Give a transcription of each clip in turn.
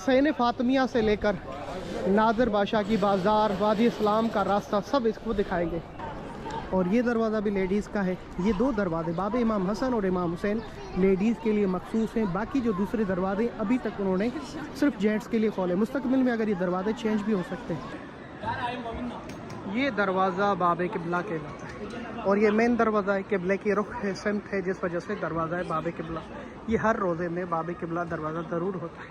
San फातमिया से लेकर नादिर बादशाह की बाज़ार, वादी इस्लाम का रास्ता, सब इसको दिखाएंगे। और ये दरवाज़ा भी लेडीज़ का है। ये दो दरवाजे बाब इमाम हसन और इमाम हुसैन लेडीज़ के लिए मखसूस हैं। बाकी जो दूसरे दरवाजे अभी तक उन्होंने सिर्फ जेंट्स के लिए खोले। मुस्तकबिल में अगर ये दरवाजे चेंज भी हो सकते हैं। ये दरवाज़ा बाब किबला कहलाता है और ये मेन दरवाज़ा है। किबले की रुख है, सिमत है, जिस वजह से दरवाज़ा है बाब किबला। ये हर रोज़े में बाब किबला दरवाज़ा ज़रूर होता है।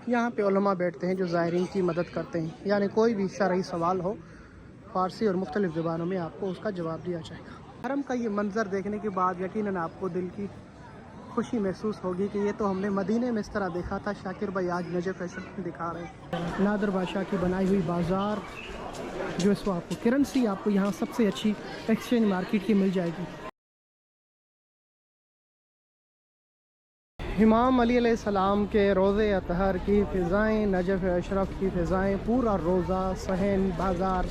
यहाँ पे उलमा बैठते हैं जो ज़ायरीन की मदद करते हैं, यानी कोई भी शरई सवाल हो फ़ारसी और मुख्तलिफ़ ज़ुबानों में आपको उसका जवाब दिया जाएगा। हरम का ये मंज़र देखने के बाद यकीनन आपको दिल की खुशी महसूस होगी कि ये तो हमने मदीने में इस तरह देखा था। शाकिर भाई आज नजफ़ फैशन दिखा रहे हैं नादिर बादशाह की बनाई हुई बाज़ार, जो इसको आपको करेंसी आपको यहाँ सबसे अच्छी एक्सचेंज मार्केट की मिल जाएगी। इमाम अली अलैहिस्सलाम के रोज़े अतहर की फ़िज़ाएँ, नजफ़ अशरफ की फ़िज़ाएँ, पूरा रोज़ा, सहन, बाज़ार।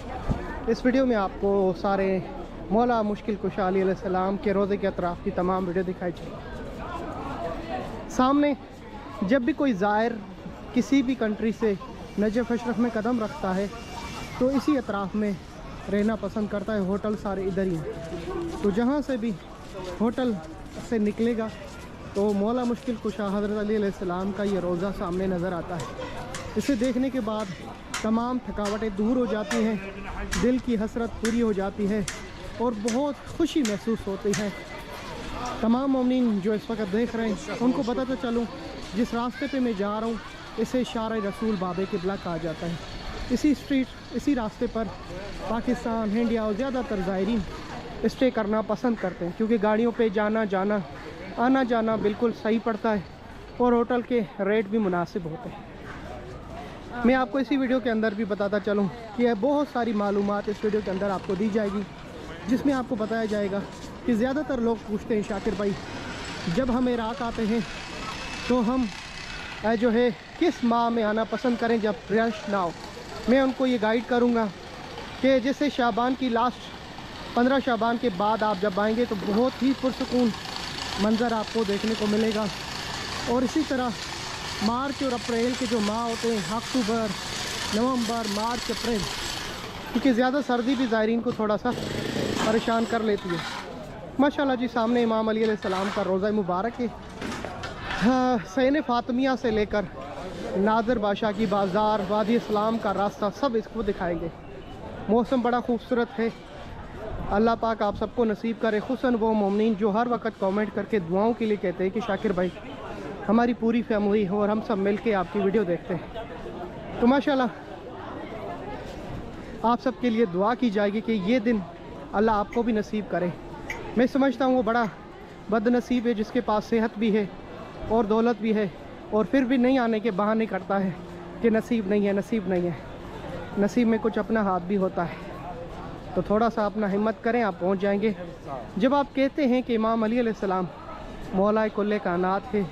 इस वीडियो में आपको सारे मौला मुश्किल कुशा अली अलैहिस्सलाम के रोज़े के अतराफ़ की तमाम वीडियो दिखाई जाएगी। सामने जब भी कोई ज़ायर किसी भी कंट्री से नजफ़ अशरफ में कदम रखता है तो इसी अतराफ़ में रहना पसंद करता है। होटल सारे इधर ही हैं, तो जहाँ से भी होटल से निकलेगा तो मौला मुश्किल कुशा हज़रत अली अलैहिस्सलाम का ये रोज़ा सामने नज़र आता है। इसे देखने के बाद तमाम थकावटें दूर हो जाती हैं, दिल की हसरत पूरी हो जाती है और बहुत खुशी महसूस होती है। तमाम मोमिनीन जो इस वक्त देख रहे हैं उनको बताता चलूँ, जिस रास्ते पे मैं जा रहा हूँ इसे शार रसूल बाब किबला कहा जाता है। इसी रास्ते पर पाकिस्तान, इंडिया और ज़्यादातर ज़ायरीन स्टे करना पसंद करते हैं, क्योंकि गाड़ियों पे आना जाना बिल्कुल सही पड़ता है और होटल के रेट भी मुनासिब होते हैं। मैं आपको इसी वीडियो के अंदर भी बताता चलूँ कि बहुत सारी मालूमात इस वीडियो के अंदर आपको दी जाएगी, जिसमें आपको बताया जाएगा कि ज़्यादातर लोग पूछते हैं शाकिर भाई जब हम इराक़ आते हैं तो हम जो है किस माह में आना पसंद करें जब रश ना हो। मैं उनको ये गाइड करूँगा कि जैसे शाबान की लास्ट 15 शाबान के बाद आप जब आएंगे तो बहुत ही पुरसुकून मंज़र आपको देखने को मिलेगा। और इसी तरह मार्च और अप्रैल के जो माह होते हैं, अक्टूबर, नवंबर, मार्च, अप्रैल, क्योंकि ज़्यादा सर्दी भी ज़ायरीन को थोड़ा सा परेशान कर लेती है। माशाल्लाह जी, सामने इमाम अली अलैहिस्सलाम का रोज़ा मुबारक है। सैन फातमिया से लेकर नादिर बादशाह की बाज़ार, वादी इस्लाम का रास्ता, सब इसको दिखाएंगे। मौसम बड़ा खूबसूरत है। अल्लाह पाक आप सबको नसीब करे, खुसन वो मोमिनीन जो हर वक्त कमेंट करके दुआओं के लिए कहते हैं कि शाकिर भाई हमारी पूरी फैमिली और हम सब मिल के आपकी वीडियो देखते हैं। तो माशाल्लाह आप सब के लिए दुआ की जाएगी कि ये दिन अल्लाह आपको भी नसीब करे। मैं समझता हूँ वो बड़ा बदनसीब है जिसके पास सेहत भी है और दौलत भी है और फिर भी नहीं आने के बहाने करता है कि नसीब नहीं है, नसीब नहीं है। नसीब में कुछ अपना हाथ भी होता है, तो थोड़ा सा अपना हिम्मत करें, आप पहुंच जाएंगे। जब आप कहते हैं कि इमाम अली अलैहिस्सलाम मौला कुल्ले कायनात है,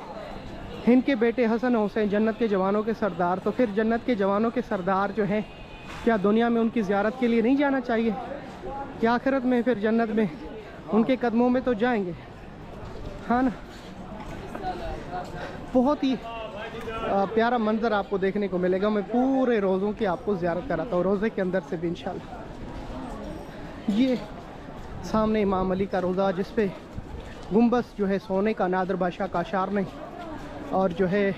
इनके बेटे हसन हुसैन जन्नत के जवानों के सरदार, तो फिर जन्नत के जवानों के सरदार जो हैं क्या दुनिया में उनकी ज़ियारत के लिए नहीं जाना चाहिए? क्या आखिरत में फिर जन्नत में उनके कदमों में तो जाएंगे, हाँ ना। बहुत ही प्यारा मंज़र आपको देखने को मिलेगा। मैं पूरे रोज़ों की आपको ज़ियारत कराता हूँ, रोज़े के अंदर से भी इंशाल्लाह। ये सामने इमाम अली का रोज़ा, जिस पे गुंबस जो है सोने का नादिर बादशाह काशार ने और जो है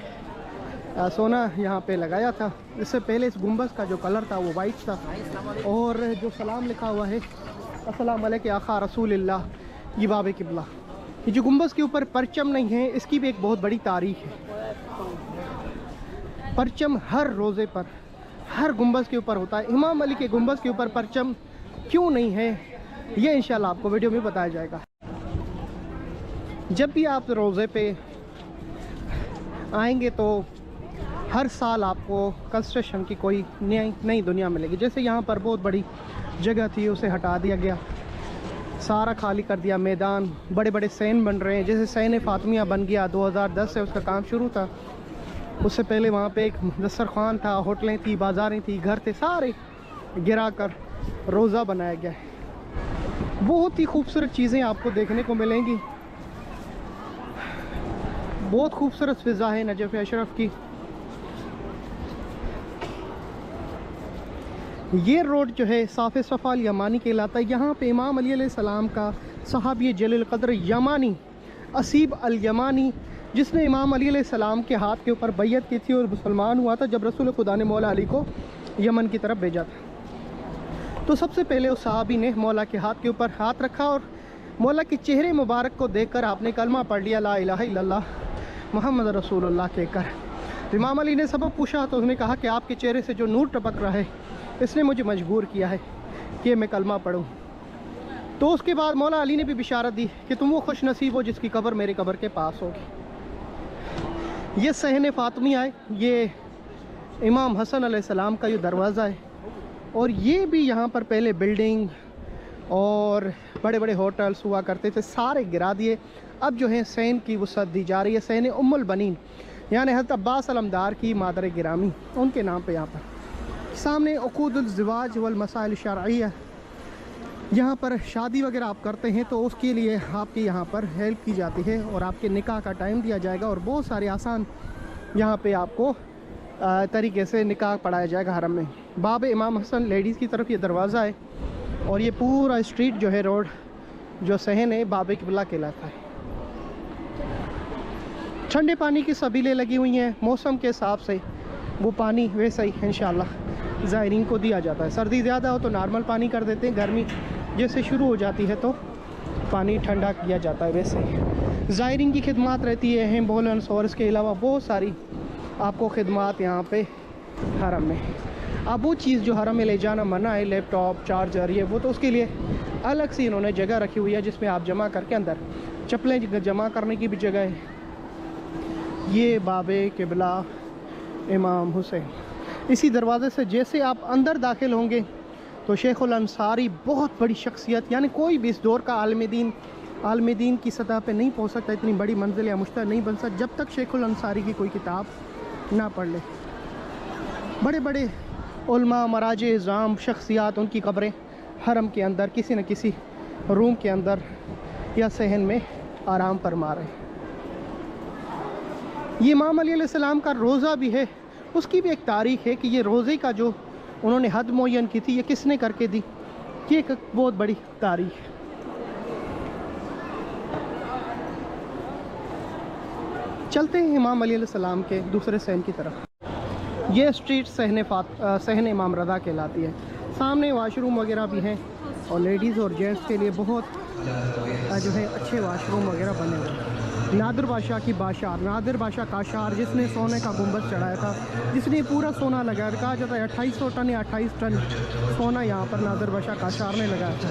सोना यहाँ पे लगाया था। इससे पहले इस गुंबस का जो कलर था वो वाइट था और जो सलाम लिखा हुआ है अस्सलाम अलैका आखा रसूलिल्लाह, ये बाब किबला। ये जो गुंबस के ऊपर परचम नहीं है, इसकी भी एक बहुत बड़ी तारीख है। परचम हर रोज़े पर, हर गुंबस के ऊपर होता है। इमाम अली के गुंबस के ऊपर परचम क्यों नहीं है, ये इंशाल्लाह आपको वीडियो में बताया जाएगा। जब भी आप रोज़े पे आएंगे तो हर साल आपको कंस्ट्रक्शन की कोई नई दुनिया मिलेगी। जैसे यहाँ पर बहुत बड़ी जगह थी, उसे हटा दिया गया, सारा खाली कर दिया मैदान, बड़े बड़े सैन बन रहे हैं। जैसे सैन फातमिया बन गया, 2010 से उसका काम शुरू था। उससे पहले वहाँ पे एक दस्तरखान था, होटलें थी, बाज़ारें थी, घर थे, सारे गिरा कर रोज़ा बनाया गया है। बहुत ही खूबसूरत चीज़ें आपको देखने को मिलेंगी। बहुत खूबसूरत फ़िज़ा है नजफ़ अशरफ की। ये रोड जो है साफ़ सफ़ाल यमानी कहलाता है। यहाँ पे इमाम अली अलैहिस्सलाम का सहाबी जलील क़द्र यमानी असीब अल यमानी, जिसने इमाम अली अलैहिस्सलाम के हाथ के ऊपर बैयत की थी और मुसलमान हुआ था जब रसूल खुदा ने मौला अली को यमन की तरफ भेजा था। तो सबसे पहले उस सहाबी ने मौला के हाथ के ऊपर हाथ रखा और मौला के चेहरे मुबारक को देखकर आपने कलमा पढ़ लिया, ला इलाहा इल्लल्लाह मुहम्मद रसूलुल्लाह कहकर। तो इमाम अली ने सबब पूछा तो उसने कहा कि आपके चेहरे से जो नूर टपक रहा है इसने मुझे मजबूर किया है कि मैं कलमा पढ़ूँ। तो उसके बाद मौला अली ने भी बिशारत दी कि तुम वो खुश नसीब हो जिसकी कब्र मेरे कब्र के पास होगी। ये सहन फातमिया है, ये इमाम हसन अलैहिस्सलाम का ये दरवाज़ा है। और ये भी यहाँ पर पहले बिल्डिंग और बड़े बड़े होटल्स हुआ करते थे, सारे गिरा दिए। अब जो है सैन की वसअत दी जा रही है, सैन उम्मुल बनीन यानी हज़रत अब्बास अलमदार की मादर गिरामी, उनके नाम पे यहाँ पर। सामने उक़ूदुल ज़िवाज वल मसाइल शरइया, यहाँ पर शादी वगैरह आप करते हैं तो उसके लिए आपकी यहाँ पर हेल्प की जाती है और आपके निकाह का टाइम दिया जाएगा और बहुत सारे आसान यहाँ पे आपको तरीके से निकाह पढ़ाया जाएगा हरम में। बाब इमाम हसन लेडीज़ की तरफ ये दरवाज़ा है और ये पूरा स्ट्रीट जो है रोड जो सहन है बाब क़िबला कहलाता है। ठंडे पानी की सबीलें लगी हुई हैं, मौसम के हिसाब से वो पानी वैसा ही इंशाल्लाह ज़ायरीन को दिया जाता है। सर्दी ज़्यादा हो तो नॉर्मल पानी कर देते हैं, गर्मी जैसे शुरू हो जाती है तो पानी ठंडा किया जाता है। वैसे ही ज़ायरीन की खिदमत रहती है, एम्बुलेंस और इसके अलावा बहुत सारी आपको खिदमत यहाँ पे हरम में। अब वो चीज़ जो हरम में ले जाना मना है, लैपटॉप चार्जर ये वो, तो उसके लिए अलग से इन्होंने जगह रखी हुई है जिसमें आप जमा करके अंदर चप्पलें जमा करने की भी जगह है। ये बाबे क़िबला इमाम हुसैन। इसी दरवाज़े से जैसे आप अंदर दाखिल होंगे तो शेखुल अंसारी बहुत बड़ी शख्सियत, यानी कोई भी इस दौर का आलम दीन की सतह पे नहीं पहुंच सकता, इतनी बड़ी मंजिल या मुश्तहर नहीं बन सकता जब तक शेखुल अंसारी की कोई किताब ना पढ़ ले। बड़े बड़े उलमा मराजे इज़ाम शख्सियात, उनकी कब्रें हरम के अंदर किसी न किसी रूम के अंदर या सहन में आराम फरमा रहे। ये इमाम अली अलैहिस्सलाम का रोज़ा भी है, उसकी भी एक तारीख़ है कि ये रोज़े का जो उन्होंने हद मुअय्यन की थी ये किसने करके दी, ये एक बहुत बड़ी तारीख़ है। चलते हैं इमाम अली अलैहिस्सलाम के दूसरे सहन की तरफ। ये स्ट्रीट सहन इमाम रज़ा कहलाती है। सामने वाशरूम वगैरह भी हैं और लेडीज़ और जेंट्स के लिए बहुत जो है अच्छे वाशरूम वगैरह बने हुए हैं। नादिर बादशाह की बादशाह, नादिर बादशाह काशार, जिसने सोने का गुंबद चढ़ाया था, जिसने पूरा सोना लगाया, कहा जाता है 2800 टन या 28 टन सोना यहाँ पर नादिर बादशाह काशार ने लगाया था।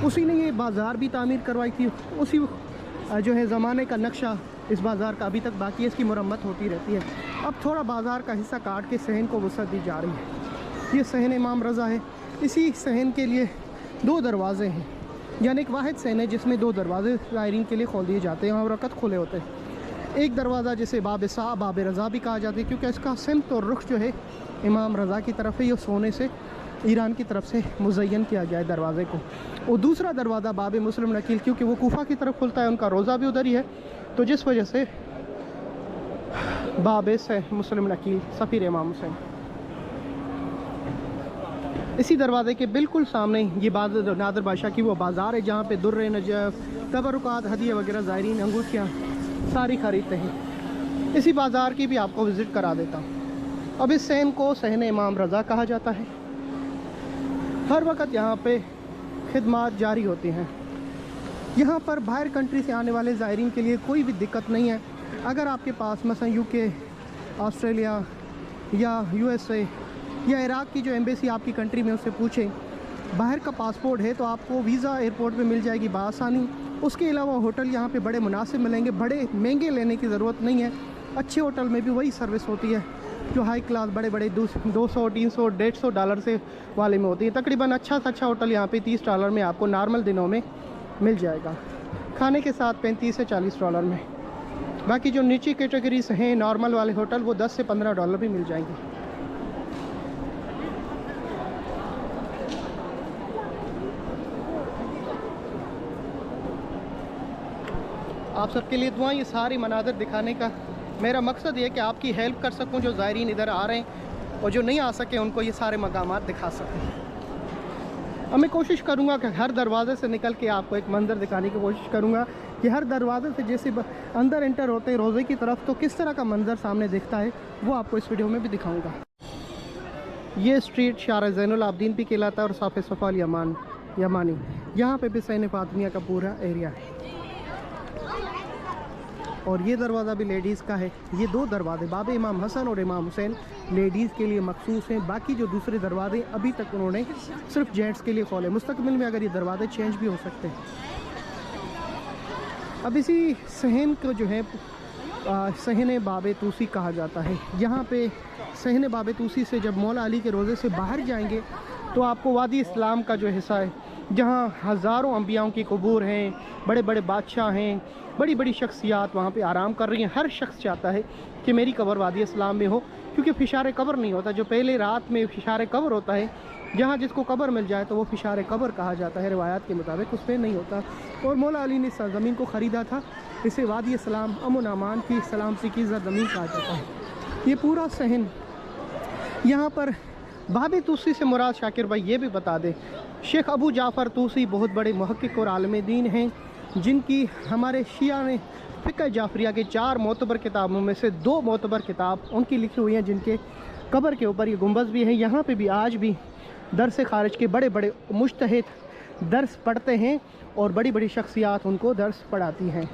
उसी ने ये बाज़ार भी तामीर करवाई थी। उसी जो है ज़माने का नक्शा इस बाज़ार का अभी तक बाकी है, इसकी मुरम्मत होती रहती है। अब थोड़ा बाज़ार का हिस्सा काट के सहन को वसअत दी जा रही है। ये सहन इमाम रज़ा है। इसी सहन के लिए 2 दरवाज़े हैं, यानी एक वाहिद सहन है जिसमें 2 दरवाज़े ज़ायरीन के लिए खोल दिए जाते हैं और वक़्त खुले होते हैं। एक दरवाज़ा जिसे बाब सा बाब रज़ा भी कहा जाता है क्योंकि इसका सिमत और रुख जो है इमाम रज़ा की तरफ है, ये सोने से ईरान की तरफ से मुज़य्यन किया गया है दरवाज़े को। और दूसरा दरवाज़ा बाब मुस्लिम नकील, क्योंकि वो कूफा की तरफ खुलता है, उनका रोज़ा भी उधर ही है, तो जिस वजह से बाब से मुस्लिम नकील सफ़ीर इमाम हुसैन। इसी दरवाज़े के बिल्कुल सामने ये नादिर बादशाह की वो बाज़ार है जहाँ पे दुर्रे नजफ़, तबरुकात, हदिया वगैरह ज़ायरीन अंगूठियाँ सारी ख़रीदते हैं। इसी बाज़ार की भी आपको विज़िट करा देता हूँ। अब इस सहन को सहन इमाम रज़ा कहा जाता है। हर वक्त यहाँ पे खिदमत जारी होती हैं। यहाँ पर बाहर कंट्री से आने वाले ज़ायरीन के लिए कोई भी दिक्कत नहीं है। अगर आपके पास मसलन UK, ऑस्ट्रेलिया या USA या इराक़ की जो एम्बेसी आपकी कंट्री में, उससे पूछें बाहर का पासपोर्ट है तो आपको वीज़ा एयरपोर्ट पे मिल जाएगी बासानी। उसके अलावा होटल यहाँ पे बड़े मुनासिब मिलेंगे, बड़े महंगे लेने की ज़रूरत नहीं है। अच्छे होटल में भी वही सर्विस होती है जो हाई क्लास बड़े बड़े $200, $300, $150 से वाले में होती है। तकरीबन अच्छा से अच्छा होटल यहाँ पे $30 में आपको नॉर्मल दिनों में मिल जाएगा, खाने के साथ $35 से $40 में। बाकी जो नीचे कैटेगरीज हैं नॉर्मल वाले होटल, वो $10 से $15 भी मिल जाएंगे। आप सबके लिए दुआ। ये सारी मनाज़र दिखाने का मेरा मकसद ये है कि आपकी हेल्प कर सकूं, जो ज़ायरीन इधर आ रहे हैं और जो नहीं आ सके उनको ये सारे मकामात दिखा सकूं। अब मैं कोशिश करूँगा कि हर दरवाज़े से निकल के आपको एक मंज़र दिखाने की कोशिश करूँगा कि हर दरवाज़े से जैसे अंदर एंटर होते हैं रोज़े की तरफ तो किस तरह का मंज़र सामने दिखता है, वो आपको इस वीडियो में भी दिखाऊँगा। ये स्ट्रीट शार ज़ैनुल आबदीन भी कहलाता है और साफ़ सफ़ाल यमानी, यहाँ पे भी सैन फातिमिया का पूरा एरिया है। और ये दरवाज़ा भी लेडीज़ का है। ये दो दरवाजे बाब इमाम हसन और इमाम हुसैन लेडीज़ के लिए मखसूस हैं। बाकी जो दूसरे दरवाजे अभी तक उन्होंने सिर्फ जेंट्स के लिए खोले। मुस्तकबिल में अगर ये दरवाजे चेंज भी हो सकते हैं। अब इसी सहन को जो है सहन बाब तूसी कहा जाता है। यहाँ पे सहन बाब तूसी से जब मौला अली के रोज़े से बाहर जाएंगे तो आपको वादी इस्लाम का जो हिस्सा है, जहाँ हज़ारों अंबियाओं की कबूर हैं, बड़े बड़े बादशाह हैं, बड़ी बड़ी शख्सियात वहाँ पे आराम कर रही हैं। हर शख्स चाहता है कि मेरी कब्र वादी इस्लाम में हो, क्योंकि फिशार कब्र नहीं होता। जो पहले रात में फिशार कब्र होता है, जहाँ जिसको कब्र मिल जाए तो वो फिशार कब्र कहा जाता है रिवायात के मुताबिक, उस पर नहीं होता। और मौला अली ने इस ज़मीन को ख़रीदा था, इसे वादी इस्लाम अमन अमान की सलामती की ज़मीन कहा जाता है। ये पूरा सहन यहाँ पर बाब तूसी से मुराद शाकिर भाई ये भी बता दें, शेख अबू जाफ़र तूसी बहुत बड़े मुहक्किक और आलिम दीन हैं, जिनकी हमारे शिया ने फ़िक़्ह जाफ़रिया के 4 मोतबर किताबों में से 2 मोतबर किताब उनकी लिखी हुई हैं, जिनके कब्र के ऊपर ये गुंबज़ भी है। यहाँ पे भी आज भी दर्स खारिज के बड़े बड़े मुज्तहिद दर्स पढ़ते हैं और बड़ी बड़ी शख्सियात उनको दर्स पढ़ाती हैं।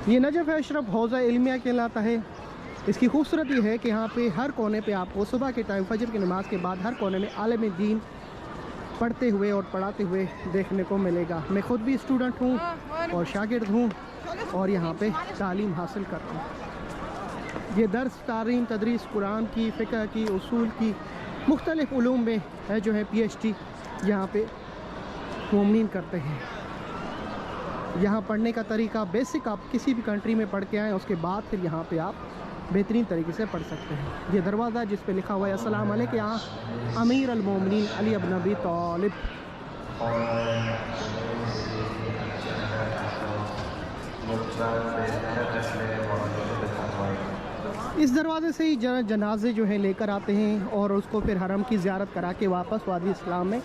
ये नजफ़ अशरफ हौज़ा इल्मिया कहलाता है। इसकी खूबसूरती है कि यहाँ पे हर कोने पे आपको सुबह के टाइम फजर की नमाज़ के बाद हर कोने में आलिम दीन पढ़ते हुए और पढ़ाते हुए देखने को मिलेगा। मैं ख़ुद भी स्टूडेंट हूँ और शागिर्द हूँ और यहाँ पे तालीम हासिल करता हूँ। ये दर्स तालीम तदरीस कुरान की, फ़िक़्ह की, उसूल की, मुख्तलिफ़ उलूम में है जो है PhD यहाँ पे मोमिन करते हैं। यहाँ पढ़ने का तरीका बेसिक आप किसी भी कंट्री में पढ़ के आएँ, उसके बाद फिर यहाँ पे आप बेहतरीन तरीके से पढ़ सकते हैं। ये दरवाज़ा जिस पे लिखा हुआ है अस्सलाम अलैकुम यहाँ अमीर अल मोमिनीन अली इब्न अबी तालिब। इस दरवाज़े से ही जनाजे जो है लेकर आते हैं और उसको फिर हरम की ज़ियारत करा के वापस वादी इस्लाम में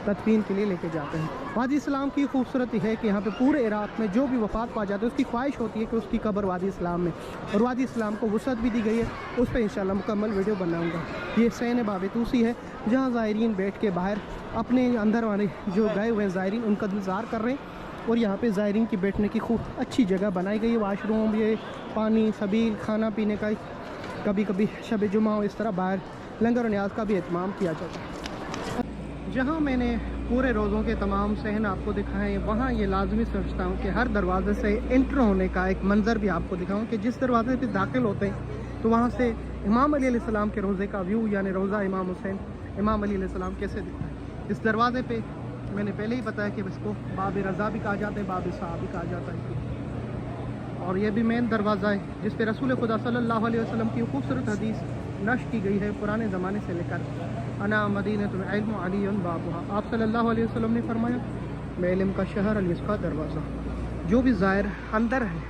तदफीन के लिए लेके जाते हैं। वादी इस्लाम की खूबसूरती है कि यहाँ पे पूरे इराक़ में जो भी वफ़ात पा जाता है उसकी ख्वाहिश होती है कि उसकी कब्र वादी इस्लाम में, और वादी इस्लाम को वुसअत भी दी गई है। उस पर इंशाअल्लाह मुकम्मल वीडियो बनाऊँगा। ये सैन बाब तूसी है, जहाँ ज़ायरीन बैठ के बाहर अपने अंदर वाले जो गए हुए ज़ायरीन उनका इंतज़ार कर रहे हैं। और यहाँ पे ज़ायरीन की बैठने की खूब अच्छी जगह बनाई गई है। वाशरूम, ये पानी, सभी खाना पीने का, कभी कभी शब जुमा हो इस तरह बाहर लंगर और न्याज का भी एहतमाम किया जाता है। जहाँ मैंने पूरे रोज़ों के तमाम सहन आपको दिखाएँ, वहाँ ये लाजमी समझता हूँ कि हर दरवाज़े से एंटर होने का एक मंज़र भी आपको दिखाऊँ कि जिस दरवाज़े पे दाखिल होते हैं तो वहाँ से इमाम अली अलैहिस्सलाम के रोज़े का व्यू, यानी रोज़ा इमाम हुसैन इमाम अली अलैहिस्सलाम कैसे दिखता है। इस दरवाज़े पे मैंने पहले ही बताया कि इसको बाब रज़ा भी कहा जाता है, बाब साहब भी कहा जाता है। और ये भी मेन दरवाज़ा है जिस पे रसूल खुदा सल्लल्लाहु अलैहि वसल्लम की खूबसूरत हदीस नश्र की गई है पुराने ज़माने से लेकर, अना मदीनतुल इल्म अलीयुन बाबुहा। आप सल्लल्लाहु अलैहि वसल्लम ने फरमाया, मैं इल्म का शहर अली इसका दरवाज़ा। जो भी ज़ाहिर अंदर है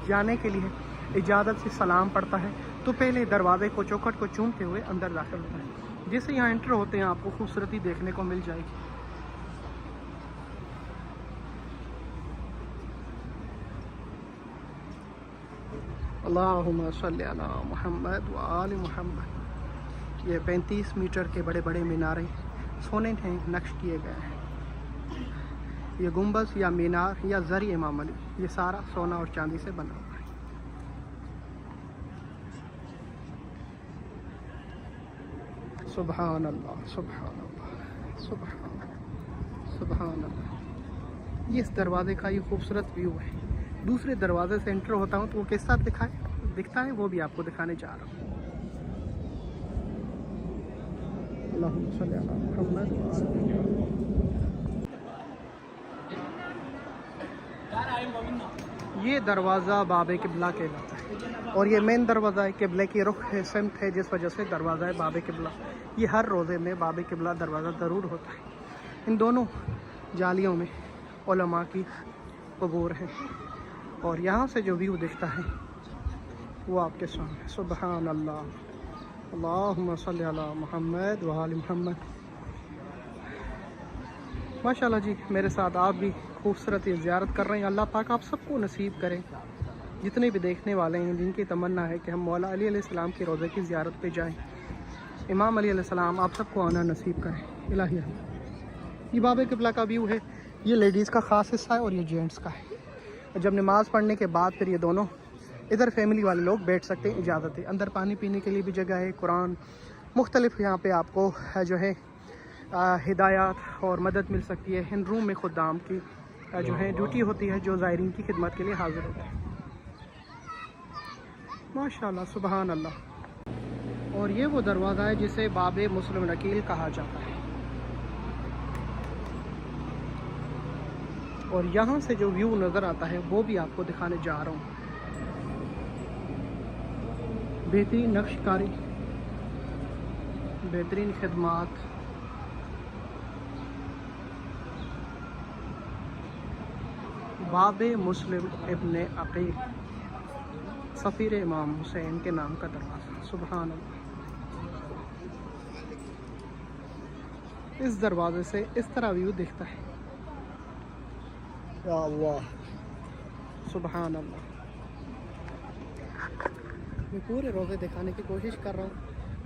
जाने के लिए इजाज़त से सलाम पढ़ता है तो पहले दरवाज़े को चौखट को चूमते हुए अंदर दाखिल होता है। जैसे यहाँ एंटर होते हैं आपको खूबसूरती देखने को मिल जाएगी। अल्लाहुम्मा सल्ली अला मुहम्मद व आलि मुहम्मद। ये 35 मीटर के बड़े बड़े मीनारे सोने हैं नक्श किए गए हैं। ये गुंबज या मीनार या ज़री इमाम अली, ये सारा सोना और चांदी से बना हुआ है। सुभान अल्लाह, सुभान अल्लाह, सुभान अल्लाह। ये इस दरवाज़े का ये खूबसूरत व्यू है। दूसरे दरवाजे से एंटर होता हूँ तो वो कैसा दिखता है वो भी आपको दिखाने जा रहा हूँ। ये दरवाज़ा बाब किबला कहलाता है और ये मेन दरवाज़ा है। किबले की रुख है, सिमत है, जिस वजह से दरवाज़ा है बाब किबला। ये हर रोज़े में बाब किबला दरवाज़ा ज़रूर होता है। इन दोनों जालियों में उलमा की कबूर है और यहाँ से जो व्यू दिखता है वो आपके सामने। सुभान अल्लाह, अल्लाहुम्मा सल्ली अला मुहम्मद व आलि मुहम्मद। माशाल्लाह जी, मेरे साथ आप भी खूबसूरत ये ज़ियारत कर रहे हैं। अल्लाह पाक आप सबको नसीब करें, जितने भी देखने वाले हैं जिनकी तमन्ना है कि हम मौला अली अलैहिस्सलाम के रोज़े की ज़ियारत पे जाएं, इमाम अली अलैहिस्सलाम आप सबको आना नसीब करें इलाही। ये बाबे क़िबला का व्यू है। ये लेडीज़ का ख़ास हिस्सा है और ये जेंट्स का है। जब नमाज़ पढ़ने के बाद फिर ये दोनों इधर फैमिली वाले लोग बैठ सकते हैं, इजाज़त है। अंदर पानी पीने के लिए भी जगह है, कुरान मुख्तलिफ यहाँ पे आपको जो है हिदायत और मदद मिल सकती है। इन रूम में खुद्दाम की जो है ड्यूटी होती है, जो ज़ायरीन की खिदमत के लिए हाजिर होते हैं। माशाल्लाह सुबहान अल्लाह। और ये वो दरवाज़ा है जिसे बाबे मुस्लिम नकील कहा जाता है। और यहाँ से जो व्यू नज़र आता है वो भी आपको दिखाने जा रहा हूँ। बेहतरीन नक्शकारी, बेहतरीन खिदमात, बाबे मुस्लिम इब्ने अकील सफ़ीर इमाम हुसैन के नाम का दरवाज़ा। सुबहान अल्लाह। इस दरवाज़े से इस तरह व्यू दिखता है। या अल्लाह, सुबहान अल्लाह। मैं पूरे रोज़े दिखाने की कोशिश कर रहा हूँ।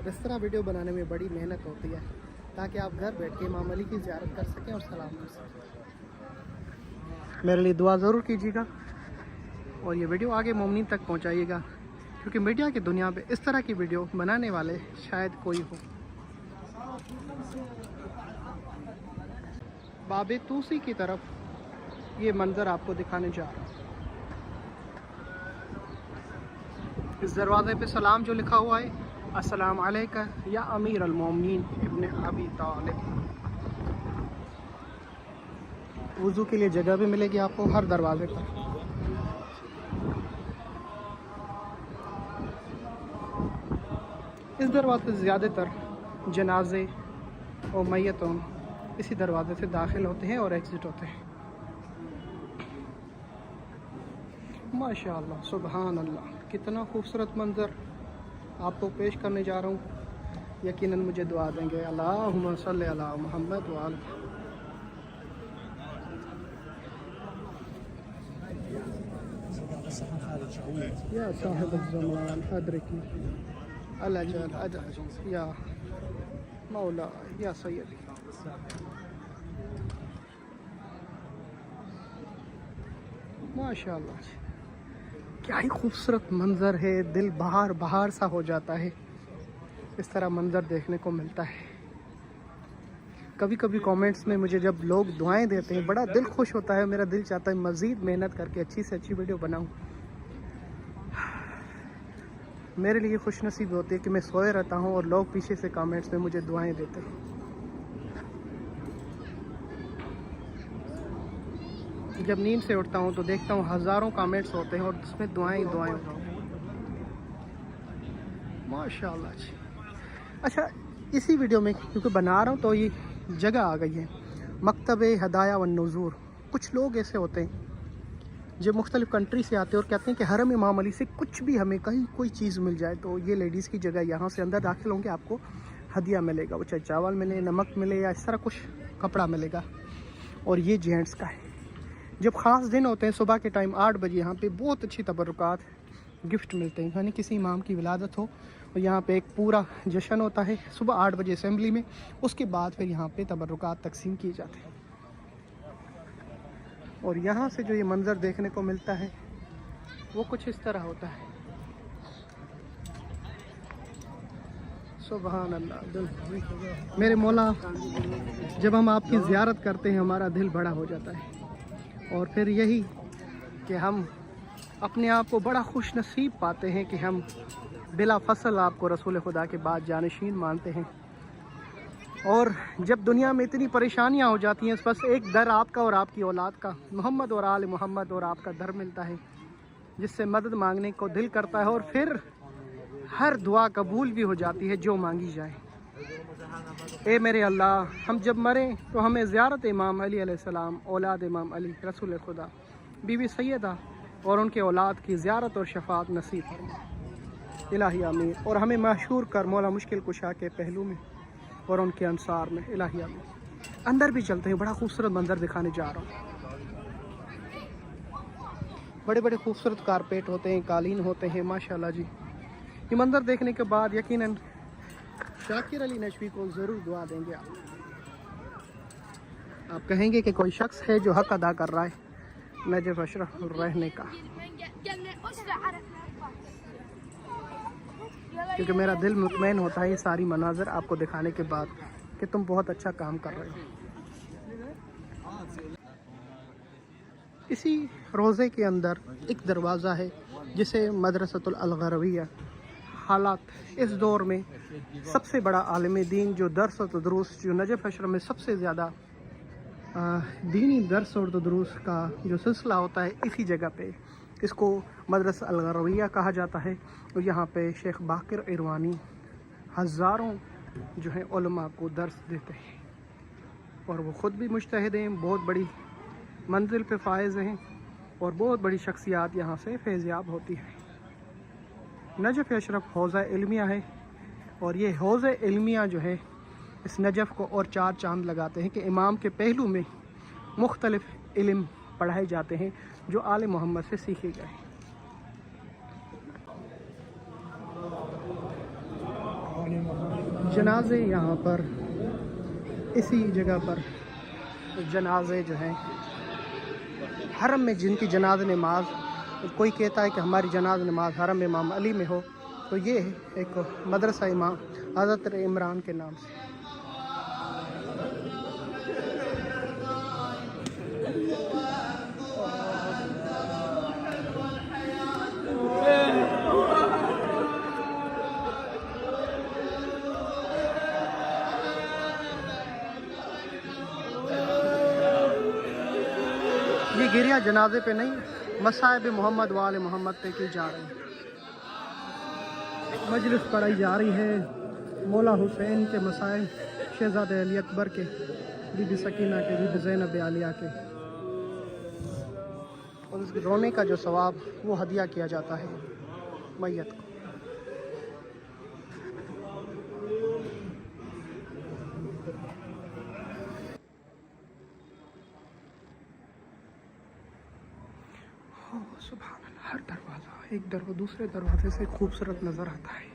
इस तरह वीडियो बनाने में बड़ी मेहनत होती है ताकि आप घर बैठ के इमाम अली की ज़ियारत कर सकें और सलाम कर सकें। मेरे लिए दुआ ज़रूर कीजिएगा और ये वीडियो आगे मोमिनीन तक पहुँचाइएगा, क्योंकि मीडिया की दुनिया में इस तरह की वीडियो बनाने वाले शायद कोई हो। बाबे तूसी की तरफ ये मंज़र आपको दिखाने जा रहा हूँ। इस दरवाज़े पे सलाम जो लिखा हुआ है, अस्सलाम अलैका या अमीर अल मोमिनीन इब्ने अबी तालिब। वुज़ू के लिए जगह भी मिलेगी आपको हर दरवाजे पर। इस दरवाजे से ज़्यादातर जनाजे और मैयतों इसी दरवाजे से दाखिल होते हैं और एग्ज़िट होते हैं। माशाअल्लाह सुबहान अल्लाह, कितना खूबसूरत मंज़र आपको पेश करने जा रहा हूँ। यकीनन मुझे दुआ देंगे। अल्लाहुम्मा सल्ली अला मुहम्मद व आलि। या साहिब ज़मान अदरिकी अल-अजल अजल या मौला या सैयदी। माशाअल्लाह, क्या ही खूबसूरत मंज़र है। दिल बहार बहार सा हो जाता है इस तरह मंज़र देखने को मिलता है। कभी कभी कमेंट्स में मुझे जब लोग दुआएं देते हैं बड़ा दिल खुश होता है। मेरा दिल चाहता है मज़ीद मेहनत करके अच्छी से अच्छी वीडियो बनाऊं। मेरे लिए खुश नसीब होती है कि मैं सोए रहता हूं और लोग पीछे से कमेंट्स में मुझे दुआएं देते हैं। जब नींद से उठता हूं तो देखता हूं हज़ारों कमेंट्स होते हैं और उसमें दुआएं दुआएं होती हैं। माशाअल्लाह जी। अच्छा, इसी वीडियो में क्योंकि बना रहा हूं तो ये जगह आ गई है, मकतबे हदाया व नज़ूर। कुछ लोग ऐसे होते हैं जो मुख्तलिफ़ कंट्री से आते हैं और कहते हैं कि हरम इमाम अली से कुछ भी हमें कहीं कोई चीज़ मिल जाए तो ये लेडीज़ की जगह, यहाँ से अंदर दाखिल होंगे आपको हदिया मिलेगा। वो चाहे चावल मिले, नमक मिले या इस तरह कुछ कपड़ा मिलेगा। और ये जेंट्स का है। जब ख़ास दिन होते हैं सुबह के टाइम 8 बजे यहाँ पे बहुत अच्छी तबरुकात गिफ्ट मिलते हैं। यानी किसी इमाम की विलादत हो और यहाँ पे एक पूरा जश्न होता है सुबह 8 बजे असेंबली में। उसके बाद फिर यहाँ पे तबरुकात तकसीम की जाती है। और यहाँ से जो ये मंज़र देखने को मिलता है वो कुछ इस तरह होता है। सुभान अल्लाह। दिल मेरे मौला, जब हम आपकी ज़ियारत करते हैं हमारा दिल बड़ा हो जाता है। और फिर यही कि हम अपने आप को बड़ा खुश नसीब पाते हैं कि हम बिला फसल आपको रसूल खुदा के बाद जानशीन मानते हैं। और जब दुनिया में इतनी परेशानियां हो जाती हैं, बस एक दर आपका और आपकी औलाद का, मोहम्मद और आले मोहम्मद और आपका दर मिलता है जिससे मदद मांगने को दिल करता है और फिर हर दुआ कबूल भी हो जाती है जो मांगी जाए। ए मेरे अल्लाह, हम जब मरें तो हमें ज़ियारत इमाम अली अलैहिस्सलाम, औलाद इमाम अली रसूल खुदा, बीबी सैयदा और उनके औलाद की ज़ियारत और शफाअत नसीब फरमा। इलाही आमीन। और हमें मशहूर कर मौला मुश्किल कुशा के पहलू में और उनके अंसार में, इलाही आमीन। अंदर भी चलते हैं, बड़ा खूबसूरत मंजर दिखाने जा रहा हूँ। बड़े बड़े खूबसूरत कारपेट होते हैं, कालीन होते हैं, माशाल्लाह जी। ये मंजर देखने के बाद यकीनन शाकिर अली नशवी को ज़रूर दुआ देंगे आप कहेंगे कि कोई शख्स है जो हक अदा कर रहा है नजफ अशरफ रहने का, क्योंकि मेरा दिल मुतमईन होता है ये सारी मनाज़र आपको दिखाने के बाद कि तुम बहुत अच्छा काम कर रहे हो। इसी रोज़े के अंदर एक दरवाज़ा है जिसे मदरसतुल अलगरविया, हालात इस दौर में सबसे बड़ा आलिम दीन जो दर्स और तदरूस जो नजफ अशरफ में सबसे ज़्यादा दीनी दर्स और तदरूस का जो सिलसिला होता है इसी जगह पे, इसको मदरसा अलगरविया कहा जाता है। और यहाँ पे शेख बाकिर इरवानी हज़ारों जो है उलमा को दर्स देते हैं और वो ख़ुद भी मुज्तहिद हैं, बहुत बड़ी मंजिल पे फायज़ हैं और बहुत बड़ी शख्सियात यहाँ से फैज़याब होती है। नजफ़ अशरफ हौज़ा इल्मिया है और ये हौज़ा इल्मिया जो है इस नजफ़ को और चार चांद लगाते हैं कि इमाम के पहलू में मुख्तलिफ़ इल्म पढ़ाए जाते हैं जो आले मोहम्मद से सीखे गए। जनाजे यहाँ पर इसी जगह पर जनाजे जो हैं हरम में, जिनकी जनाज़ नमाज कोई कहता है कि हमारी जनाज़ नमाज हरम इमाम अली में हो, तो ये एक मदरसा इमाम हज़रत इमरान के नाम से। ये गिरिया जनाजे पे नहीं, मसाइब मोहम्मद वाले मोहम्मद पे की जा रही है। मजलिस पढ़ाई जा रही है मौला हुसैन के मसाइब, शहज़ादे अली अकबर के, बीबी सकीना के, बीबी ज़ैनब आलिया के, और उसके रोने का जो सवाब वो हदिया किया जाता है मैयत को। सुभान अल्लाह, हर दरवाज़ा एक दूसरे दरवाजे से खूबसूरत नज़र आता है,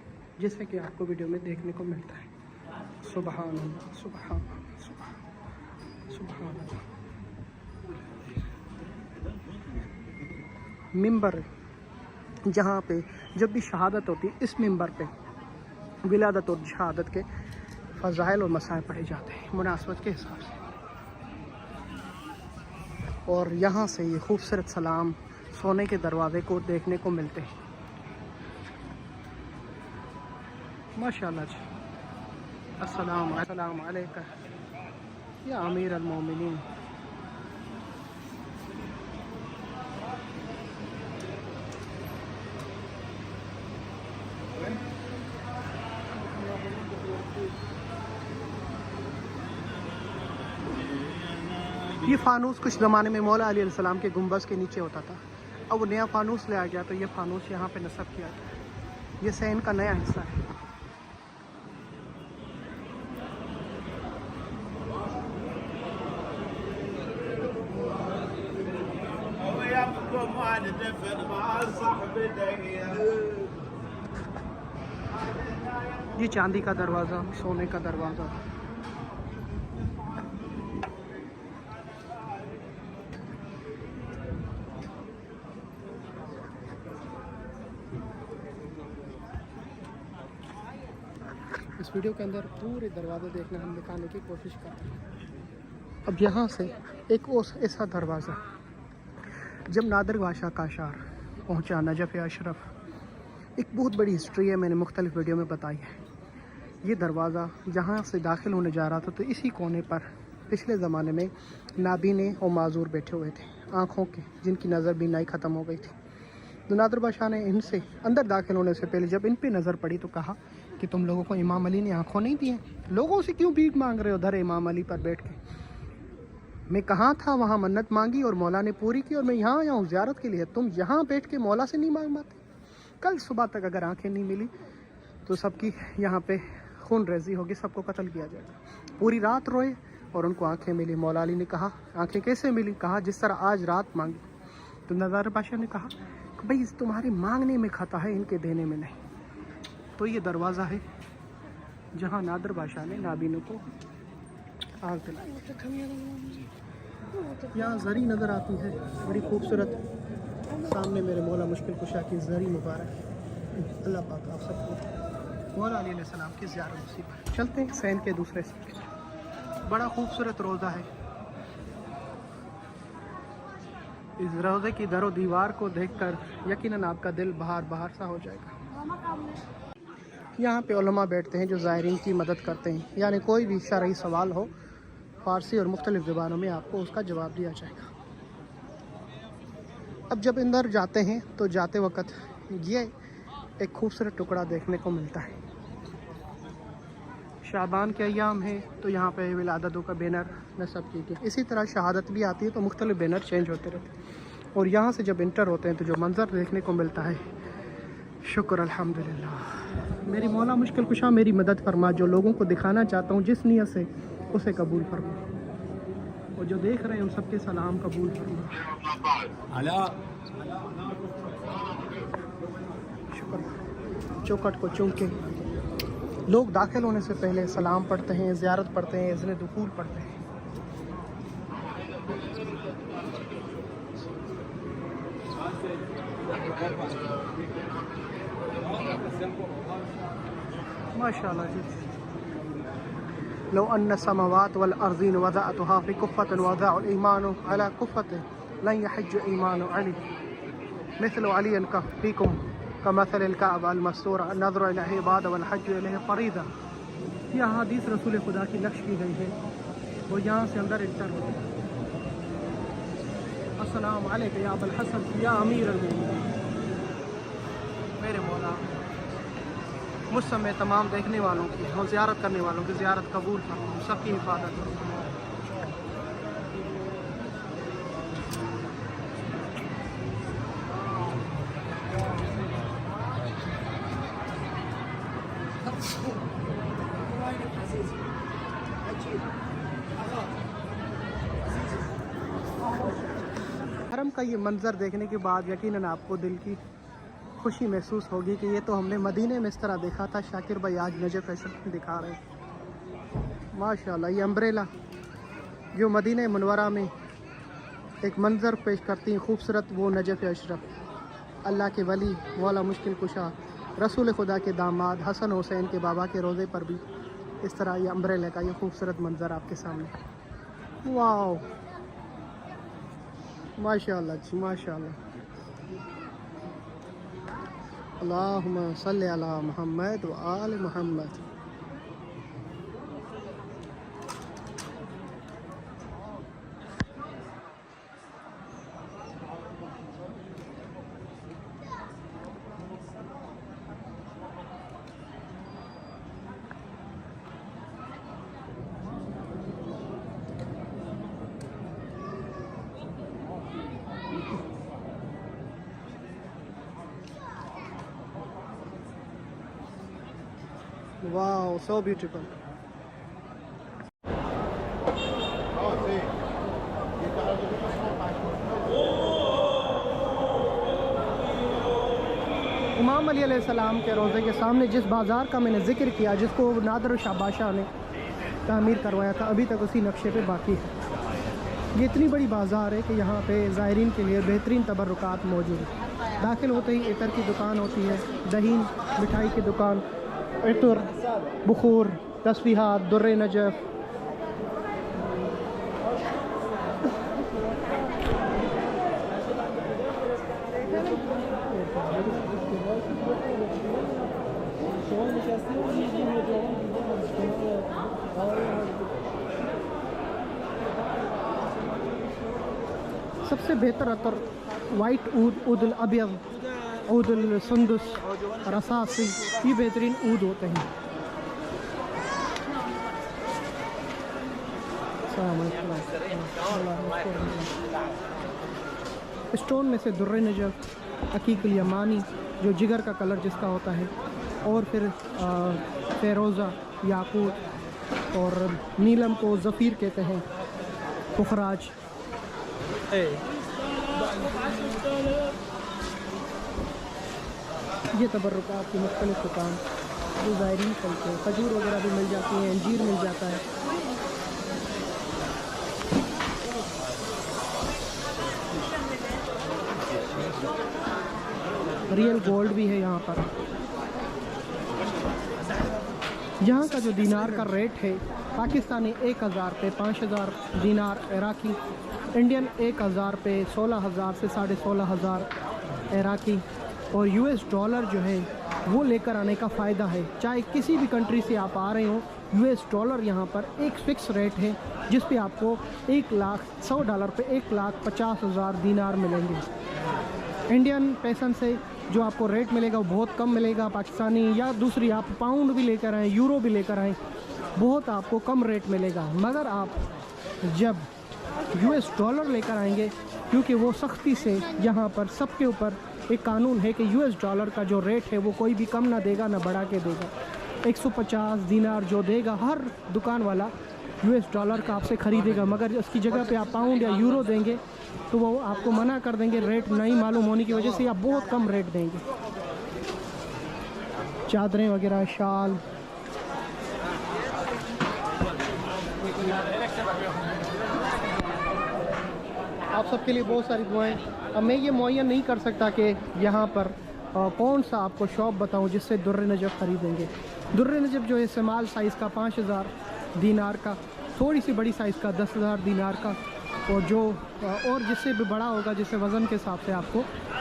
जैसे कि आपको वीडियो में देखने को मिलता है। सुभान अल्लाह, सुभान अल्लाह, सुभान अल्लाह। मिंबर जहाँ पे जब भी शहादत होती है, इस मिंबर पे विलादत और शहादत के फ़ज़ाइल और मसाइल पढ़े जाते हैं मुनासबत के हिसाब से। और यहाँ से ये खूबसूरत सलाम सोने के दरवाज़े को देखने को मिलते हैं। माशाअल्लाह जी। अस्सलाम अलैका या अमीर अल-मोमिनीन। ये फ़ानूस कुछ ज़माने में मौला अली अलैहिस्सलाम के गुंबज़ के नीचे होता था, अब वो नया फ़ानूस ले आ गया तो ये फ़ानूस यहाँ पे नस्ब किया गया। ये सैन का नया हिस्सा है। ये चांदी का दरवाज़ा, सोने का दरवाज़ा। इस वीडियो के अंदर पूरे दरवाज़े देखना हम दिखाने की कोशिश करते हैं। अब यहाँ से एक ऐसा दरवाज़ा, जब नादिर बादशाह काशार पहुँचा नजफ़ अशरफ, एक बहुत बड़ी हिस्ट्री है, मैंने मुख्तलिफ वीडियो में बताई है। ये दरवाज़ा जहाँ से दाखिल होने जा रहा था तो इसी कोने पर पिछले ज़माने में नाबीने और माजूर बैठे हुए थे, आँखों के, जिनकी नज़र बीनाई ख़त्म हो गई थी। तो नादिर बादशाह ने इनसे अंदर दाखिल होने से पहले जब इन पे नज़र पड़ी तो कहा कि तुम लोगों को इमाम अली ने आँखों नहीं दी हैं, लोगों से क्यों भीख मांग रहे हो उधर इमाम अली पर बैठ के। मैं कहाँ था, वहाँ मन्नत मांगी और मौला ने पूरी की, और मैं यहाँ आया हूँ ज़ियारत के लिए, तुम यहाँ बैठ के मौला से नहीं मांग पाते। कल सुबह तक अगर आंखें नहीं मिली तो सबकी यहाँ पे खून रेजी होगी, सबको कत्ल किया जाएगा। पूरी रात रोए और उनको आंखें मिली। मौला अली ने कहा आंखें कैसे मिली? कहा जिस तरह आज रात मांगी। तो नज़ार बादशाह ने कहा कि भाई तुम्हारे मांगने में खाता है, इनके देने में नहीं। तो ये दरवाज़ा है जहाँ नादिर बादशाह ने नाबीनों को आग दिलाई। यहाँ जरी नज़र आती है बड़ी खूबसूरत। सामने मेरे मौला मुश्किल कुशा की जरी मुबारक। अल्लाह पाक आप सबको मौला अली अलैहिस्सलाम की ज़ियारत नसीब करे। चलते हैं सैन के दूसरे से। बड़ा खूबसूरत रोज़ा है। इस रोज़े की दरो दीवार को देखकर यकीनन आपका दिल बाहर बाहर सा हो जाएगा। यहाँ पे उलमा बैठते हैं जो ज़ायरीन की मदद करते हैं, यानी कोई भी शरई सवाल हो फ़ारसी और मुख्तलिफ़ ज़बानों में आपको उसका जवाब दिया जाएगा। अब जब अंदर जाते हैं तो जाते वक्त ये एक खूबसूरत टुकड़ा देखने को मिलता है। शाबान के अयाम है तो यहाँ पे विलादतों का बैनर नस्ब की गई। इसी तरह शहादत भी आती है तो मुख्तलिफ़ बैनर चेंज होते रहते हैं। और यहाँ से जब इंटर होते हैं तो जो मंज़र देखने को मिलता है, शुक्र अल्हम्दुलिल्लाह। मेरी मौला मुश्किल कुशा मेरी मदद फरमा। जो लोगों को दिखाना चाहता हूँ जिस नियत से, उसे कबूल फरमा। और जो देख रहे हैं उन सबके सलाम कबूल फरमा। शुक्र। चौखट को चूम के लोग दाखिल होने से पहले सलाम पढ़ते हैं, ज़ियारत पढ़ते हैं, इज़्न दुखूल पढ़ते हैं। माशाअल्लाह जी। लो अन्न समावात वल अर्ज़ीन वज़अतुहा फ़ी कुफ़्फ़तिन वज़अल ईमानु अला कुफ़्फ़तिन लन यहज्जु ईमानु अली मिस्लु अलियन कफ़ीकुम कमसलिल कअब अल मस्तूर नज़रु इलैहि इबादा वल हज्जु इलैहि फ़रीदा। यह हदीस रसूल खुदा की नक्श की गई है और यहाँ से अंदर इंटर होते हैं। अस्सलाम अलैका या अबुल हसन या अमीर अल मोमिनीन। मेरे मौला मुझ समय तमाम देखने वालों की और ज़ियारत करने वालों की ज़ियारत कबूल फरमा, सबकी हिफाजत फरमा। हरम का ये मंज़र देखने के बाद यकीनन आपको दिल की खुशी महसूस होगी कि ये तो हमने मदीने में इस तरह देखा था। शाकिर भाई आज नजफ़ अशरफ में दिखा रहे हैं। माशाल्लाह ये अम्ब्रेला जो मदीने मुनव्वरा में एक मंज़र पेश करती हैं खूबसूरत, वो नजफ़ अशरफ अल्लाह के वली मौला मुश्किल कुशा रसूल खुदा के दामाद हसन हुसैन के बाबा के रोज़े पर भी इस तरह ये अम्ब्रेला का ये खूबसूरत मंज़र आपके सामने। वाओ माशाअल्लाह जी माशाअल्लाह। अल्लाहुम्मा सल्ली अला मुहम्मद व आल मुहम्मद। Wow, so beautiful. इमाम अली अलैहिस्सलाम के रोज़े के सामने जिस बाज़ार का मैंने ज़िक्र किया, जिसको नादिर शाह बादशाह ने तामीर करवाया था, अभी तक उसी नक्शे पे बाकी है। ये इतनी बड़ी बाज़ार है कि यहाँ पे ज़ायरीन के लिए बेहतरीन तबर्रुकात मौजूद है। दाखिल होते ही इतर की दुकान होती है, दहीन मिठाई की दुकान, इतर, बुखूर, तस्बीहात, दुर्रे नजफ़, सबसे बेहतर अतर वाइट ऊद, ऊद अबियज़, ऊद सुंदुस, रसासी, ये बेहतरीन ऊद होते हैं। स्टोन में से दुर्रे नजफ़, अकीक़ुल यमानी, जो जिगर का कलर जिसका होता है, और फिर फेरोज़ा, याकूत, और नीलम को ज़फ़ीर कहते हैं, पुखराज। ये तबर्रुकात की मुख्तलिफ़ दुकान जो ज़ायरीन चलते हैं, खजूर वगैरह भी मिल जाती हैं, अंजीर मिल जाता है। रियल गोल्ड भी है यहाँ पर। यहाँ का जो दीनार का रेट है, पाकिस्तानी 1000 पे 5000 दीनार इराकी, इंडियन 1000 पे 16000 से 16500 इराकी, और यूएस डॉलर जो है वो लेकर आने का फ़ायदा है। चाहे किसी भी कंट्री से आप आ रहे हो, यूएस डॉलर यहाँ पर एक फ़िक्स रेट है जिस पे आपको $100 पे 1,50,000 दीनार मिलेंगे। इंडियन पैसन से जो आपको रेट मिलेगा वो बहुत कम मिलेगा। पाकिस्तानी या दूसरी आप पाउंड भी लेकर आएँ, यूरो भी लेकर आएँ, बहुत आपको कम रेट मिलेगा। मगर आप जब यूएस डॉलर लेकर आएंगे, क्योंकि वो सख्ती से यहाँ पर सबके ऊपर एक कानून है कि यूएस डॉलर का जो रेट है वो कोई भी कम ना देगा ना बढ़ा के देगा। 150 दीनार जो देगा हर दुकान वाला यूएस डॉलर का आपसे ख़रीदेगा, मगर उसकी जगह पे आप पाउंड या यूरो देंगे तो वो आपको मना कर देंगे, रेट नहीं मालूम होने की वजह से आप बहुत कम रेट देंगे। चादरें वगैरह, शाल, आप सबके लिए बहुत सारी दुआएं। अब मैं ये मुहैया नहीं कर सकता कि यहाँ पर कौन सा आपको शॉप बताऊँ जिससे दुर्र नजफ़ ख़रीदेंगे। दुर्र नजफ़ जो है स्मॉल साइज़ का 5000 दीनार का, थोड़ी सी बड़ी साइज़ का 10,000 दीनार का, और जिससे भी बड़ा होगा जिससे वज़न के हिसाब से आपको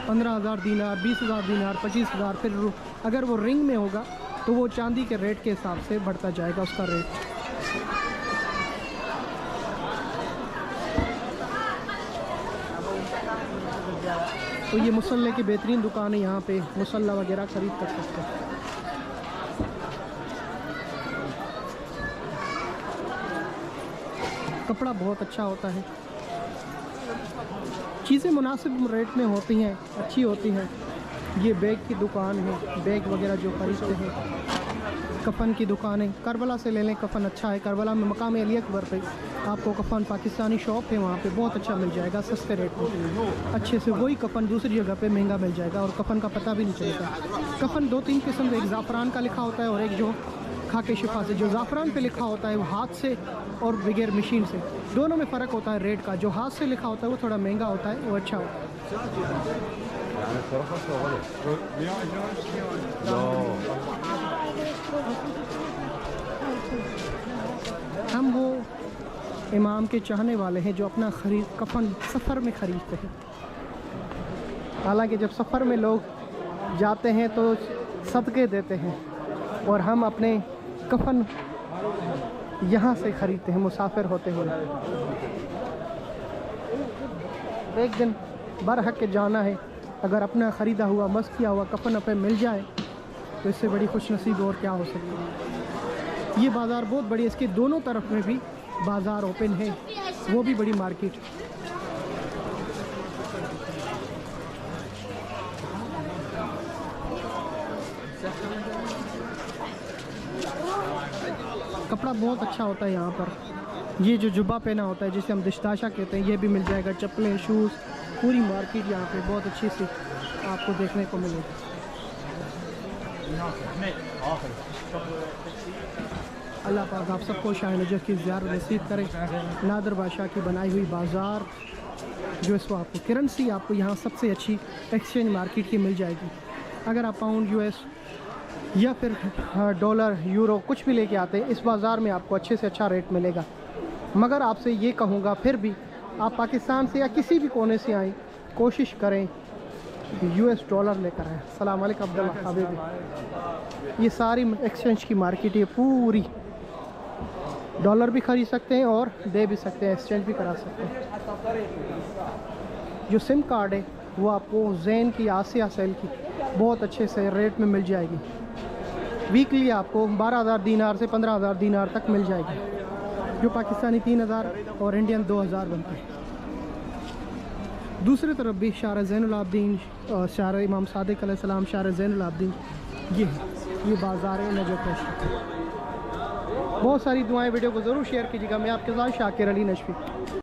15,000 दीनार, 20,000 दीनार, 25,000। फिर अगर वो रिंग में होगा तो वो चांदी के रेट के हिसाब से बढ़ता जाएगा उसका रेट। तो ये मुसल्ले की बेहतरीन दुकान है, यहाँ पे मुसल्ला वगैरह ख़रीद कर सकते हैं। कपड़ा बहुत अच्छा होता है, चीज़ें मुनासिब रेट में होती हैं, अच्छी होती हैं। ये बैग की दुकान है, बैग वगैरह जो खरीदते हैं। कफ़न की दुकान है, करबला से ले लें, कफ़न अच्छा है। करबला में मकाम अली अकबर पे आपको कफ़न, पाकिस्तानी शॉप है वहाँ पे, बहुत अच्छा मिल जाएगा सस्ते रेट में। अच्छे से वही कफ़न दूसरी जगह पे महंगा मिल जाएगा और कफ़न का पता भी नहीं चलेगा। कफ़न 2-3 किस्म के, एक ज़ाफ़रान का लिखा होता है और एक जो खाके शिफा से। जो ज़ाफ़रान पे लिखा होता है वो हाथ से और बगैर मशीन से, दोनों में फ़र्क होता है रेट का। जो हाथ से लिखा होता है वो थोड़ा महंगा होता है, वो अच्छा होता है। हम वो इमाम के चाहने वाले हैं जो अपना कफ़न सफ़र में ख़रीदते हैं। हालांकि जब सफ़र में लोग जाते हैं तो सदक़े देते हैं, और हम अपने कफ़न यहाँ से ख़रीदते हैं मुसाफिर होते हुए। एक दिन बरहक के जाना है, अगर अपना ख़रीदा हुआ मस्क किया हुआ कफ़न अपने मिल जाए तो इससे बड़ी खुशनसीब और क्या हो सकती है। ये बाज़ार बहुत बड़ी है, इसके दोनों तरफ में भी बाज़ार ओपन है, वो भी बड़ी मार्केट। कपड़ा बहुत अच्छा होता है यहाँ पर। ये जो जुब्बा पहना होता है जिसे हम दिशदाशा कहते हैं, ये भी मिल जाएगा। चप्पलें, शूज़, पूरी मार्केट यहाँ पे बहुत अच्छी सी आपको देखने को मिलेगी। अल्लाह पाक आप सबको शाह नजफ़ की ज़ियारत नसीब करें। नादर बादशाह की बनाई हुई बाज़ार जो इसको आपको करेंसी आपको यहाँ सबसे अच्छी एक्सचेंज मार्केट की मिल जाएगी। अगर आप पाउंड, यूएस या फिर डॉलर, यूरो कुछ भी लेके आते हैं, इस बाज़ार में आपको अच्छे से अच्छा रेट मिलेगा। मगर आपसे ये कहूँगा, फिर भी आप पाकिस्तान से या किसी भी कोने से आएँ, कोशिश करें यूएस डॉलर लेकर आएँ। अस्सलाम वालेकुम अब्दुल्ला हबीबी। ये सारी एक्सचेंज की मार्केट है पूरी। डॉलर भी ख़रीद सकते हैं और दे भी सकते हैं, एक्सचेंज भी करा सकते हैं। जो सिम कार्ड है वो आपको जैन की, आसिया सेल की बहुत अच्छे से रेट में मिल जाएगी। वीकली आपको 12,000 दीनार से 15,000 दीनार तक मिल जाएगी, जो पाकिस्तानी 3,000 और इंडियन 2,000 बनते हैं। दूसरी तरफ भी शार ज़ैनुल आबदीन, शार इमाम सादिक अलैहिस्सलाम, शार ज़ैनुल आबदीन, ये बाज़ार है नजफ़ अशरफ। बहुत सारी दुआएं, वीडियो को ज़रूर शेयर कीजिएगा। मैं आपके साथ शाकिर अली नजफ़ी।